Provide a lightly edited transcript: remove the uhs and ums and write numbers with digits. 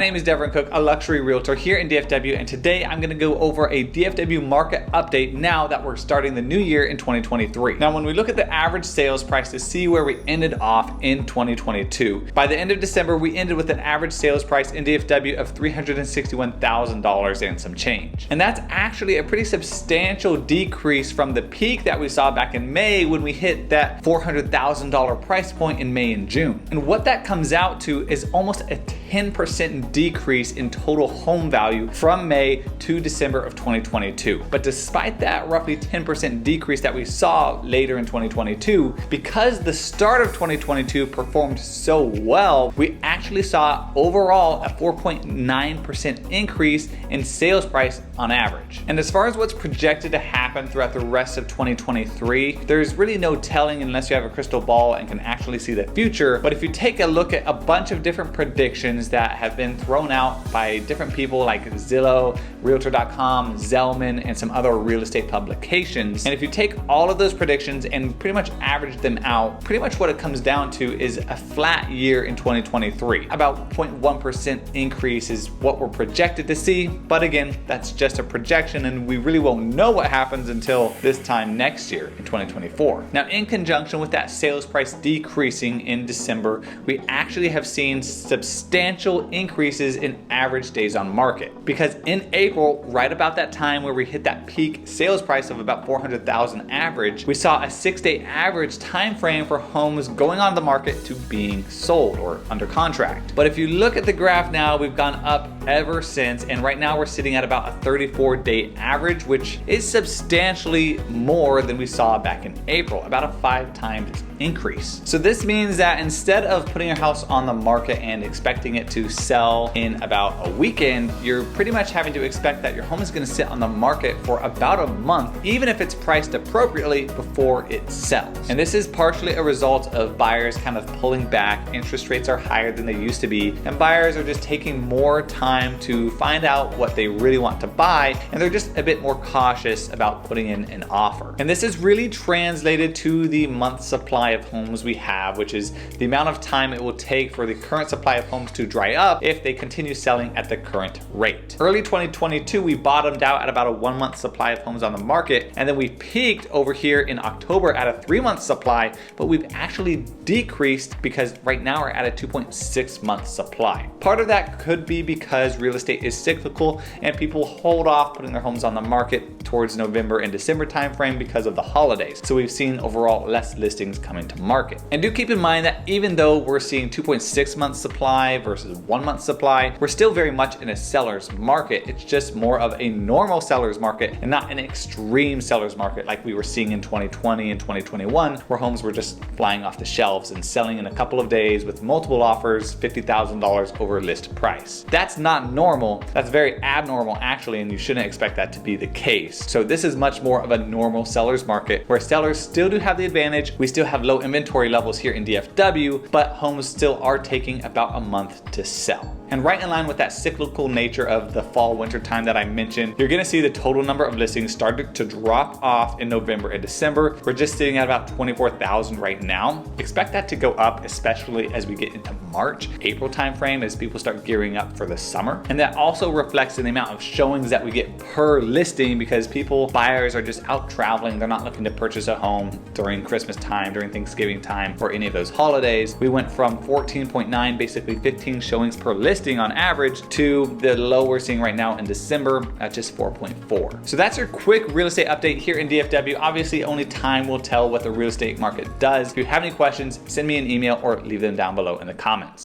name is Devin Cook, a luxury realtor here in DFW, and today I'm gonna go over a DFW market update now that we're starting the new year in 2023. Now, when we look at the average sales price to see where we ended off in 2022, by the end of December, we ended with an average sales price in DFW of $361,000 and some change. And that's actually a pretty substantial decrease from the peak that we saw back in May when we hit that $400,000 price point in May and June. And what that comes out to is almost a 10% decrease in total home value from May to December of 2022. But despite that roughly 10% decrease that we saw later in 2022, because the start of 2022 performed so well, we actually saw overall a 4.9% increase in sales price on average. And as far as what's projected to happen throughout the rest of 2023, there's really no telling unless you have a crystal ball and can actually see the future. But if you take a look at a bunch of different predictions that have been thrown out by different people like Zillow, Realtor.com, Zellman, and some other real estate publications, and if you take all of those predictions and pretty much average them out, pretty much what it comes down to is a flat year in 2023. About 0.1% increase is what we're projected to see, but again, that's just a projection and we really won't know what happens until this time next year in 2024. Now, in conjunction with that sales price decreasing in December, we actually have seen substantial increases in average days on market, because in April, right about that time where we hit that peak sales price of about 400,000 average, we saw a 6-day average time frame for homes going on the market to being sold or under contract. But if you look at the graph now, we've gone up ever since, and right now we're sitting at about a 34-day average, which is substantially more than we saw back in April, about a 5 times increase. So this means that instead of putting your house on the market and expecting it to sell in about a weekend, you're pretty much having to expect that your home is going to sit on the market for about a month, even if it's priced appropriately before it sells. And this is partially a result of buyers kind of pulling back. Interest rates are higher than they used to be, and buyers are just taking more time to find out what they really want to buy, and they're just a bit more cautious about putting in an offer. And this is really translated to the month supply of homes we have, which is the amount of time it will take for the current supply of homes to dry up if they continue selling at the current rate. Early 2022, we bottomed out at about a 1-month supply of homes on the market, and then we peaked over here in October at a 3-month supply, but we've actually decreased because right now we're at a 2.6-month supply. Part of that could be because real estate is cyclical and people hold off putting their homes on the market towards November and December timeframe because of the holidays. So we've seen overall less listings coming to market. And do keep in mind that even though we're seeing 2.6 months supply versus 1-month supply, we're still very much in a seller's market. It's just more of a normal seller's market and not an extreme seller's market like we were seeing in 2020 and 2021, where homes were just flying off the shelves and selling in a couple of days with multiple offers, $50,000 over list price. That's not normal. That's very abnormal actually, and you shouldn't expect that to be the case. So this is much more of a normal seller's market where sellers still do have the advantage. We still have low inventory levels here in DFW, but homes still are taking about a month to sell. And right in line with that cyclical nature of the fall winter time that I mentioned, you're gonna see the total number of listings started to drop off in November and December. We're just sitting at about 24,000 right now. Expect that to go up, especially as we get into March, April timeframe, as people start gearing up for the summer. And that also reflects in the amount of showings that we get per listing, because buyers are just out traveling. They're not looking to purchase a home during Christmas time, during Thanksgiving time, or any of those holidays. We went from 14.9, basically 15 showings per listing on average, to the low we're seeing right now in December at just 4.4. So that's your quick real estate update here in DFW. Obviously, only time will tell what the real estate market does. If you have any questions, send me an email or leave them down below in the comments.